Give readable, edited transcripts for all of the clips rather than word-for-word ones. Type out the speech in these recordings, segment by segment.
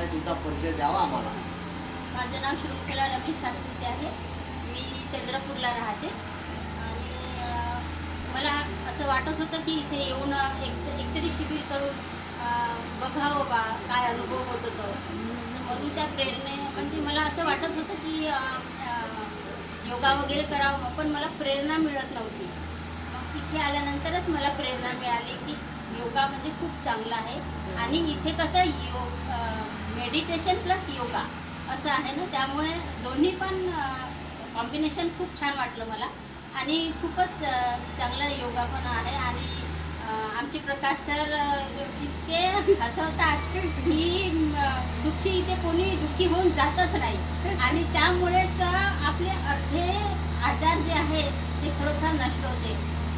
आहे तुमचा परिचय द्यावा आम्हाला. माझं नाव शृंखला रमेश सातपुते आहे. मी चंद्रपूरला राहते आणि मला असं वाटत होतं की इथे येऊन एकतरी शिबिर करून बघावं बा काय अनुभव होत होतो. म्हणून त्या प्रेरणे म्हणजे मला असं वाटत होतं की योगा वगैरे करावं, पण मला प्रेरणा मिळत नव्हती. मग इथे आल्यानंतरच मला प्रेरणा मिळाली की योगा म्हणजे खूप चांगला आहे. आणि इथे कसं मेडिटेशन प्लस योगा असं आहे ना, त्यामुळे दोन्ही पण कॉम्बिनेशन खूप छान वाटलं मला. आणि खूपच चांगला योगा पण आहे. आणि आमचे प्रकाश सर इतके हसवतात की दुःखी इथे कोणी दुःखी होऊन जातच नाही. आणि त्यामुळेच आपले अर्धे आजार जे आहे ते खरोखर नष्ट होते.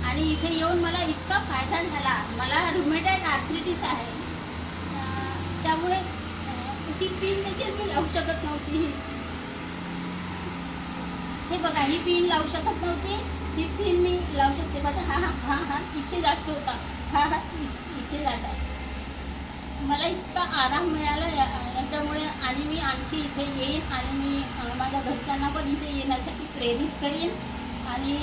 आणि इथे येऊन मला इतका फायदा झाला. मला रुमेटॉइड आर्थ्रायटिस आहे, त्यामुळे ती पिन देखील मी लावू शकत नव्हती. हे बघा, ही पिन लावू शकत नव्हती, ही पिन मी लावू शकते. बघा, हा हा हा हा इथे जातो होता, हा हा इथे जाता. मला इतका आराम मिळाला याच्यामुळे. आणि मी आणखी इथे येईन आणि मी माझ्या घरच्यांना पण इथे येण्यासाठी प्रेरित करीन. आणि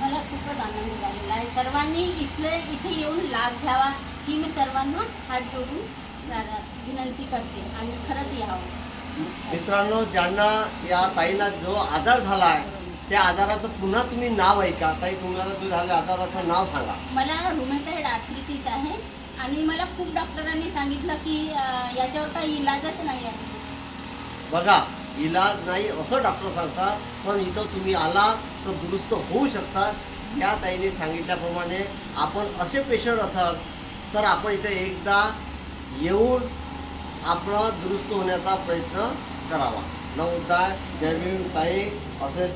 मला खूपच आनंद झालेला आहे. सर्वांनी इथे येऊन लाभ घ्यावा ही मी सर्वांना हात जोडून विनंती करते आणि खरंच यावं. मित्रांनो, ज्यांना या ताईला जो आजार झाला आहे त्या आजाराचं पुन्हा तुम्ही नाव ऐका. ताई, तुम्हाला जो झाल्या आजाराचं नाव सांगा. मला रुमेटॉइड आर्थ्रायटिस आहे आणि मला खूप डॉक्टरांनी सांगितलं की याच्यावर काही इलाजच नाही आहे. बघा, इलाज नाही असं डॉक्टर सांगतात, पण इथं तुम्ही आला तर दुरुस्त होऊ शकतात. या ताईने सांगितल्याप्रमाणे आपण असे पेशंट असाल तर आपण इथे एकदा येऊन आपला दुरुस्त होण्याचा प्रयत्न करावा. नमस्कार, जय भीम ताई. असे